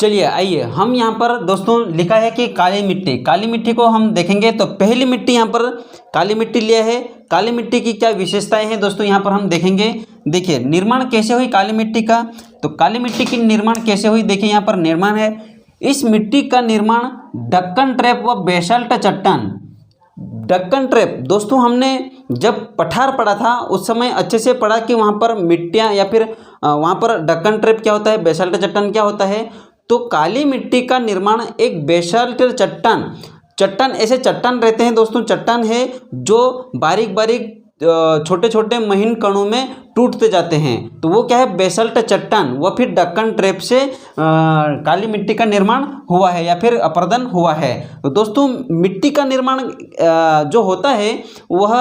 चलिए आइए हम यहाँ पर दोस्तों लिखा है कि काली मिट्टी को हम देखेंगे। तो पहली मिट्टी यहाँ पर काली मिट्टी लिया है। काली मिट्टी की क्या विशेषताएं हैं दोस्तों यहाँ पर हम देखेंगे। देखिए निर्माण कैसे हुई काली मिट्टी का, तो काली मिट्टी की निर्माण कैसे हुई, देखिए यहाँ पर निर्माण है। इस मिट्टी का निर्माण दक्कन ट्रैप व बेसाल्ट चट्टान, दक्कन ट्रैप दोस्तों हमने जब पठार पढ़ा था उस समय अच्छे से पढ़ा कि वहाँ पर मिट्टियाँ या फिर वहाँ पर दक्कन ट्रैप क्या होता है, बेसाल्ट चट्टान क्या होता है। तो काली मिट्टी का निर्माण एक बेसाल्ट चट्टान ऐसे चट्टान रहते हैं दोस्तों, चट्टान है जो बारीक बारीक छोटे छोटे महीन कणों में टूटते जाते हैं, तो वो क्या है बेसाल्ट चट्टान, वह फिर दक्कन ट्रैप से काली मिट्टी का निर्माण हुआ है या फिर अपर्दन हुआ है। तो दोस्तों मिट्टी का निर्माण जो होता है वह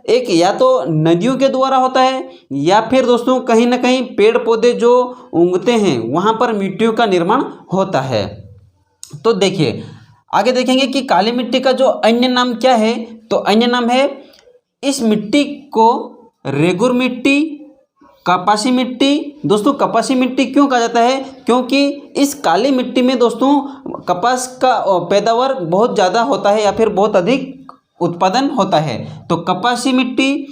एक या तो नदियों के द्वारा होता है या फिर दोस्तों कहीं ना कहीं पेड़ पौधे जो उगते हैं वहाँ पर मिट्टियों का निर्माण होता है। तो देखिए आगे देखेंगे कि काली मिट्टी का जो अन्य नाम क्या है, तो अन्य नाम है इस मिट्टी को रेगुर मिट्टी, कपासी मिट्टी। दोस्तों कपासी मिट्टी क्यों कहा जाता है, क्योंकि इस काली मिट्टी में दोस्तों कपास का पैदावार बहुत ज़्यादा होता है या फिर बहुत अधिक उत्पादन होता है। तो कपासी मिट्टी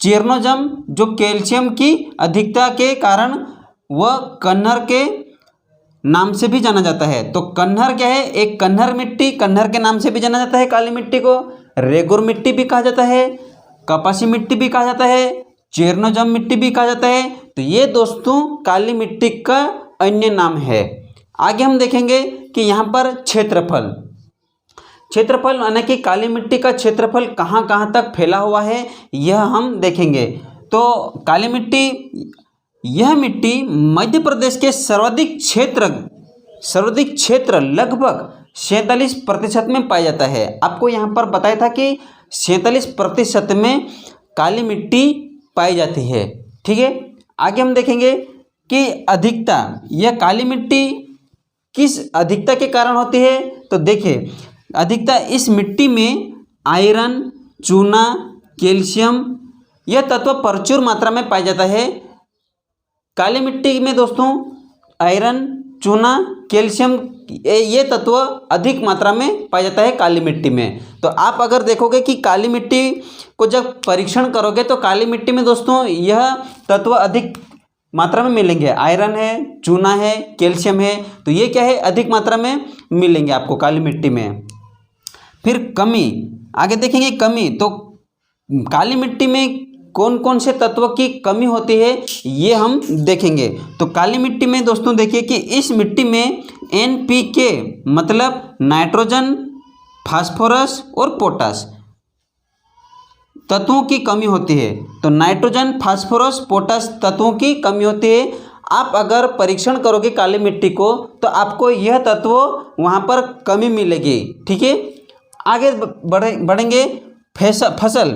चेरनोजम जो कैल्शियम की अधिकता के कारण वह कन्हर के नाम से भी जाना जाता है। तो कन्हर क्या है, एक कन्हर मिट्टी, कन्हर के नाम से भी जाना जाता है काली मिट्टी को। रेगुर मिट्टी भी कहा जाता है, कपासी मिट्टी भी कहा जाता है, चेरनोजम मिट्टी भी कहा जाता है। तो ये दोस्तों काली मिट्टी का अन्य नाम है। आगे हम देखेंगे कि यहाँ पर क्षेत्रफल यानी कि काली मिट्टी का क्षेत्रफल कहाँ कहाँ तक फैला हुआ है यह हम देखेंगे। तो काली मिट्टी, यह मिट्टी मध्य प्रदेश के सर्वाधिक क्षेत्र लगभग 47% में पाया जाता है। आपको यहाँ पर बताया था कि 47% में काली मिट्टी पाई जाती है, ठीक है। आगे हम देखेंगे कि अधिकता, यह काली मिट्टी किस अधिकता के कारण होती है। तो देखिए अधिकता इस मिट्टी में आयरन, चूना, कैल्शियम यह तत्व प्रचुर मात्रा में पाया जाता है। काली मिट्टी में दोस्तों आयरन, चूना, कैल्शियम ये तत्व अधिक मात्रा में पाया जाता है काली मिट्टी में। तो आप अगर देखोगे कि काली मिट्टी को जब परीक्षण करोगे तो काली मिट्टी में दोस्तों यह तत्व अधिक मात्रा में मिलेंगे, आयरन है, चूना है, कैल्शियम है, तो ये क्या है अधिक मात्रा में मिलेंगे आपको काली मिट्टी में। फिर कमी, आगे देखेंगे कमी। तो काली मिट्टी में कौन कौन से तत्व की कमी होती है ये हम देखेंगे। तो काली मिट्टी में दोस्तों देखिए कि इस मिट्टी में NPK मतलब नाइट्रोजन, फास्फोरस और पोटास तत्वों की कमी होती है। तो नाइट्रोजन, फास्फोरस, पोटास तत्वों की कमी होती है। आप अगर परीक्षण करोगे काली मिट्टी को तो आपको यह तत्व वहाँ पर कमी मिलेगी, ठीक है। आगे बढ़ेंगे फसल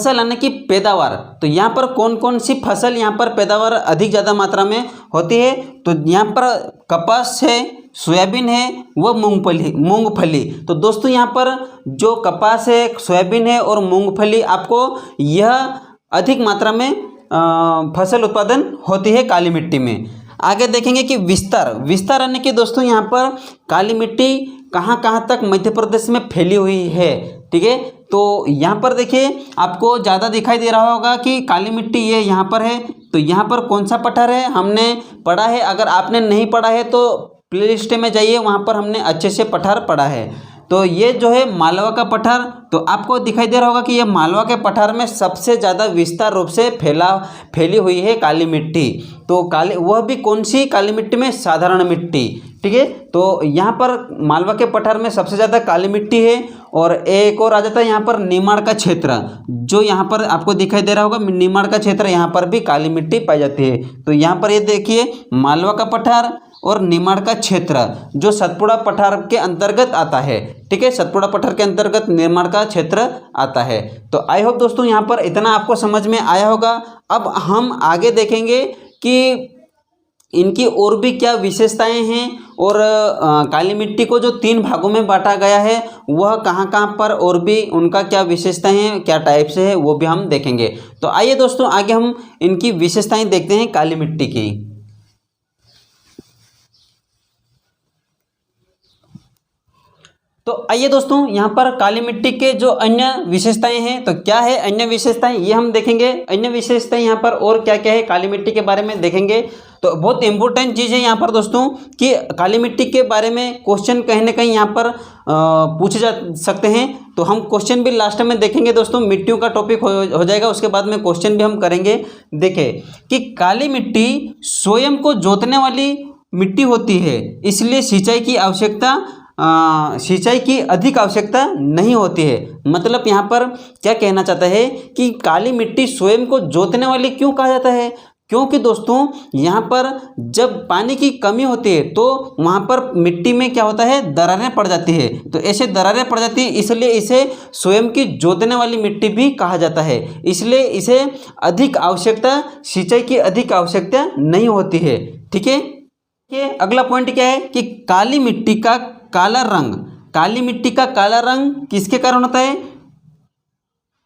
यानी कि पैदावार। तो यहाँ पर कौन कौन सी फसल यहाँ पर पैदावार अधिक ज़्यादा मात्रा में होती है। तो यहाँ पर कपास है, सोयाबीन है, वह मूंगफली। तो दोस्तों यहाँ पर जो कपास है, सोयाबीन है और मूंगफली आपको यह अधिक मात्रा में फसल उत्पादन होती है काली मिट्टी में। आगे देखेंगे कि विस्तार यानी कि दोस्तों यहाँ पर काली मिट्टी कहाँ कहाँ तक मध्य प्रदेश में फैली हुई है, ठीक है। तो यहाँ पर देखिए आपको ज़्यादा दिखाई दे रहा होगा कि काली मिट्टी ये यहाँ पर है। तो यहाँ पर कौन सा पठार है हमने पढ़ा है, अगर आपने नहीं पढ़ा है तो प्लेलिस्ट में जाइए, वहाँ पर हमने अच्छे से पठार पढ़ा है। तो ये जो है मालवा का पठार, तो आपको दिखाई दे रहा होगा कि ये मालवा के पठार में सबसे ज़्यादा विस्तार रूप से फैली हुई है काली मिट्टी। तो वह भी कौन सी काली मिट्टी में, साधारण मिट्टी, ठीक है। तो यहाँ पर मालवा के पठार में सबसे ज़्यादा काली मिट्टी है। और एक और आ जाता है यहाँ पर निमाड़ का क्षेत्र, जो यहाँ पर आपको दिखाई दे रहा होगा निमाड़ का क्षेत्र, यहाँ पर भी काली मिट्टी पाई जाती है। तो यहाँ पर ये देखिए मालवा का पठार और निमाड़ का क्षेत्र जो सतपुड़ा पठार के अंतर्गत आता है, ठीक है। सतपुड़ा पठार के अंतर्गत निमाड़ का क्षेत्र आता है। तो आई होप दोस्तों यहाँ पर इतना आपको समझ में आया होगा। अब हम आगे देखेंगे कि इनकी और भी क्या विशेषताएं हैं और काली मिट्टी को जो 3 भागों में बांटा गया है वह कहाँ कहाँ पर और भी उनका क्या विशेषताएं हैं, क्या टाइप से है, वो भी हम देखेंगे। तो आइए दोस्तों आगे हम इनकी विशेषताएं देखते हैं काली मिट्टी की। तो आइए दोस्तों यहाँ पर काली मिट्टी के जो अन्य विशेषताएं हैं, तो क्या है अन्य विशेषताएं ये हम देखेंगे। अन्य विशेषताएं यहाँ पर और क्या क्या है काली मिट्टी के बारे में देखेंगे। तो बहुत इंपॉर्टेंट चीज़ है यहाँ पर दोस्तों कि काली मिट्टी के बारे में क्वेश्चन कहीं ना कहीं यहाँ पर पूछे जा सकते हैं। तो हम क्वेश्चन भी लास्ट में देखेंगे दोस्तों, मिट्टियों का टॉपिक हो जाएगा, उसके बाद में क्वेश्चन भी हम करेंगे। देखें कि काली मिट्टी स्वयं को जोतने वाली मिट्टी होती है, इसलिए सिंचाई की अधिक आवश्यकता नहीं होती है। मतलब यहाँ पर क्या कहना चाहता है कि काली मिट्टी स्वयं को जोतने वाली क्यों कहा जाता है, क्योंकि दोस्तों यहाँ पर जब पानी की कमी होती है तो वहाँ पर मिट्टी में क्या होता है, दरारें पड़ जाती है। तो ऐसे दरारें पड़ जाती है, इसलिए इसे स्वयं की जोतने वाली मिट्टी भी कहा जाता है। इसलिए इसे सिंचाई की अधिक आवश्यकता नहीं होती है। ठीक है। अगला पॉइंट क्या है कि काली मिट्टी का काला रंग किसके कारण होता है,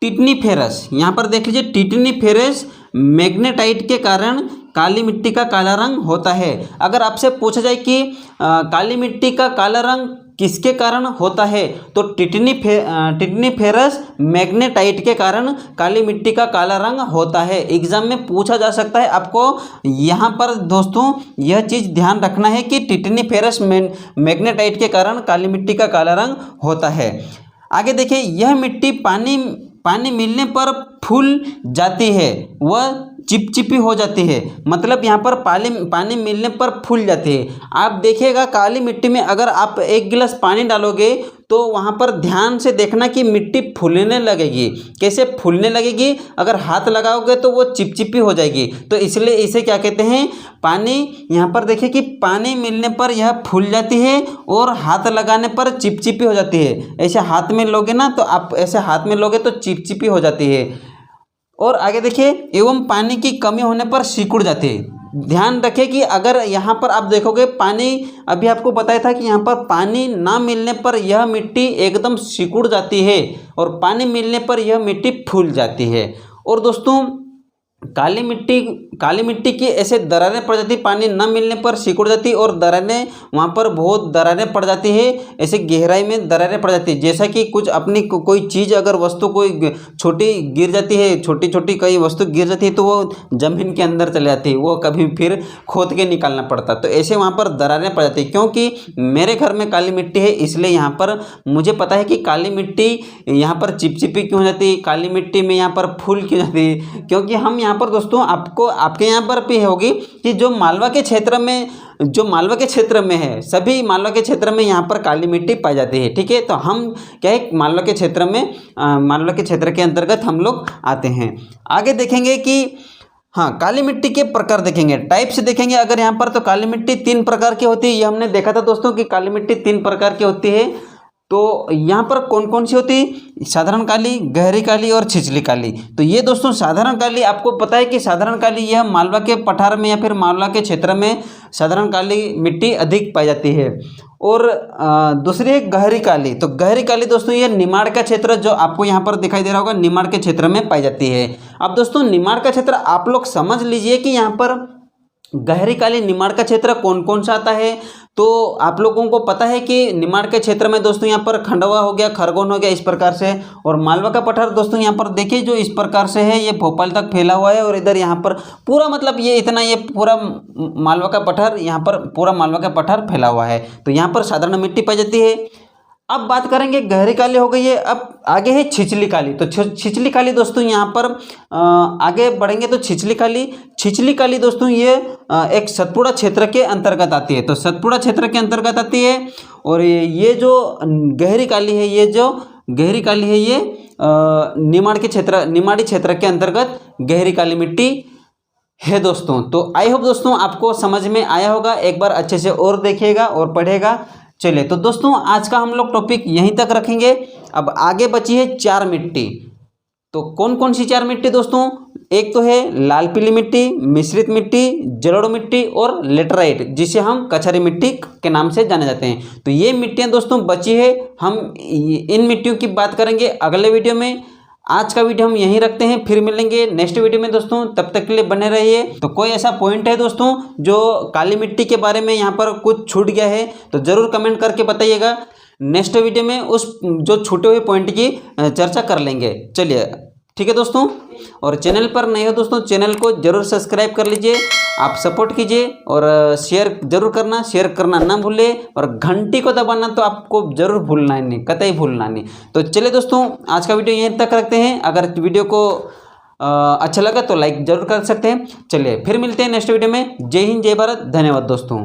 टिटनीफेरस। यहाँ पर देख लीजिए, टिटनीफेरस मैग्नेटाइट के कारण काली मिट्टी का काला रंग होता है। अगर आपसे पूछा जाए कि काली मिट्टी का काला रंग किसके कारण होता है, तो टिटनीफेरस मैग्नेटाइट के कारण काली मिट्टी का काला रंग होता है। एग्जाम में पूछा जा सकता है। आपको यहाँ पर दोस्तों यह चीज़ ध्यान रखना है कि टिटनीफेरस मैग्नेटाइट के कारण काली मिट्टी का काला रंग होता है। आगे देखिए, यह मिट्टी पानी मिलने पर फूल जाती है, वह चिपचिपी हो जाती है। मतलब यहाँ पर पानी मिलने पर फूल जाती है। आप देखिएगा काली मिट्टी में अगर आप 1 गिलास पानी डालोगे तो वहाँ पर ध्यान से देखना कि मिट्टी फूलने लगेगी। कैसे फूलने लगेगी, अगर हाथ लगाओगे तो वो चिपचिपी हो जाएगी। तो इसलिए इसे क्या कहते हैं, पानी। यहाँ पर देखिए कि पानी मिलने पर यह फूल जाती है और हाथ लगाने पर चिपचिपी हो जाती है। ऐसे हाथ में लोगे ना, तो आप ऐसे हाथ में लोगे तो चिपचिपी हो जाती है। और आगे देखिए, एवं पानी की कमी होने पर सिकुड़ जाती है। ध्यान रखें कि अगर यहाँ पर आप देखोगे पानी, अभी आपको बताया था कि यहाँ पर पानी ना मिलने पर यह मिट्टी एकदम सिकुड़ जाती है और पानी मिलने पर यह मिट्टी फूल जाती है। और दोस्तों काली मिट्टी की ऐसे दरारें पड़ जाती, पानी न मिलने पर सिकुड़ जाती और दरारें वहाँ पर बहुत दरारें पड़ जाती है। ऐसे गहराई में दरारें पड़ जाती है। जैसा कि कुछ अपनी कोई चीज़ अगर वस्तु कोई छोटी गिर जाती है, छोटी छोटी कई वस्तु गिर जाती है तो वो ज़मीन के अंदर चले जाती है, वो कभी फिर खोद के निकालना पड़ता। तो ऐसे वहाँ पर दरारें पड़ जाती है। क्योंकि मेरे घर में काली मिट्टी है, इसलिए यहाँ पर मुझे पता है कि काली मिट्टी यहाँ पर चिपचिपी क्यों हो जाती है, काली मिट्टी में यहाँ पर फूल क्यों जाती है। क्योंकि हम यहाँ पर दोस्तों आपके यहाँ पर भी होगी कि जो मालवा के क्षेत्र में है, सभी मालवा के क्षेत्र में यहाँ पर काली मिट्टी पाई जाती है। ठीक है। तो हम क्या है, मालवा के क्षेत्र के अंतर्गत हम लोग आते हैं। आगे देखेंगे कि हाँ, काली मिट्टी के प्रकार देखेंगे, टाइप्स देखेंगे। अगर यहाँ पर तो काली मिट्टी 3 प्रकार की होती है, ये हमने देखा था दोस्तों कि काली मिट्टी 3 प्रकार की होती है। तो यहाँ पर कौन कौन सी होती, साधारण काली, गहरी काली और छिछली काली। तो ये दोस्तों साधारण काली, आपको पता है कि साधारण काली यह मालवा के पठार में या फिर मालवा के क्षेत्र में साधारण काली मिट्टी अधिक पाई जाती है। और दूसरी है गहरी काली। तो गहरी काली दोस्तों ये निमाड़ का क्षेत्र, जो आपको यहाँ पर दिखाई दे रहा होगा, निमाड़ के क्षेत्र में पाई जाती है। अब दोस्तों निमाड़ का क्षेत्र आप लोग समझ लीजिए कि यहाँ पर गहरी काली निमाड़ का क्षेत्र कौन कौन सा आता है। तो आप लोगों को पता है कि निमाड़ के क्षेत्र में दोस्तों यहाँ पर खंडवा हो गया, खरगोन हो गया, इस प्रकार से। और मालवा का पठार दोस्तों यहाँ पर देखिए जो इस प्रकार से है, ये भोपाल तक फैला हुआ है। और इधर यहाँ पर पूरा मतलब ये पूरा मालवा का पठार, यहाँ पर पूरा मालवा का पठार फैला हुआ है। तो यहाँ पर साधारण मिट्टी पाई जाती है। अब बात करेंगे, गहरी काली हो गई है, अब आगे है छिछली काली। तो छिछली काली दोस्तों यहाँ पर आगे बढ़ेंगे तो छिछली काली दोस्तों ये एक सतपुड़ा क्षेत्र के अंतर्गत आती है। तो सतपुड़ा क्षेत्र के अंतर्गत आती है। और ये जो गहरी काली है, ये निमाड़ी क्षेत्र के अंतर्गत गहरी काली मिट्टी है दोस्तों। तो आई होप दोस्तों आपको समझ में आया होगा। एक बार अच्छे से और देखिएगा और पढ़ेगा। चलिए तो दोस्तों आज का हम लोग टॉपिक यहीं तक रखेंगे। अब आगे बची है 4 मिट्टी। तो कौन कौन सी 4 मिट्टी दोस्तों, एक तो है लाल पीली मिट्टी, मिश्रित मिट्टी, जलोढ़ मिट्टी और लेटराइट, जिसे हम कछारी मिट्टी के नाम से जाने जाते हैं। तो ये मिट्टियां दोस्तों बची है। हम इन मिट्टियों की बात करेंगे अगले वीडियो में। आज का वीडियो हम यहीं रखते हैं, फिर मिलेंगे नेक्स्ट वीडियो में दोस्तों। तब तक के लिए बने रहिए। तो कोई ऐसा पॉइंट है दोस्तों जो काली मिट्टी के बारे में यहाँ पर कुछ छूट गया है तो ज़रूर कमेंट करके बताइएगा। नेक्स्ट वीडियो में उस जो छूटे हुए पॉइंट की चर्चा कर लेंगे। चलिए ठीक है दोस्तों, और चैनल पर नए हो दोस्तों चैनल को जरूर सब्सक्राइब कर लीजिए, आप सपोर्ट कीजिए और शेयर जरूर करना, शेयर करना ना भूलें, और घंटी को दबाना तो आपको जरूर भूलना ही नहीं, कतई भूलना नहीं। तो चलिए दोस्तों, आज का वीडियो यहीं तक रखते हैं। अगर वीडियो को अच्छा लगा तो लाइक जरूर कर सकते हैं। चलिए फिर मिलते हैं नेक्स्ट वीडियो में। जय हिंद, जय भारत, धन्यवाद दोस्तों।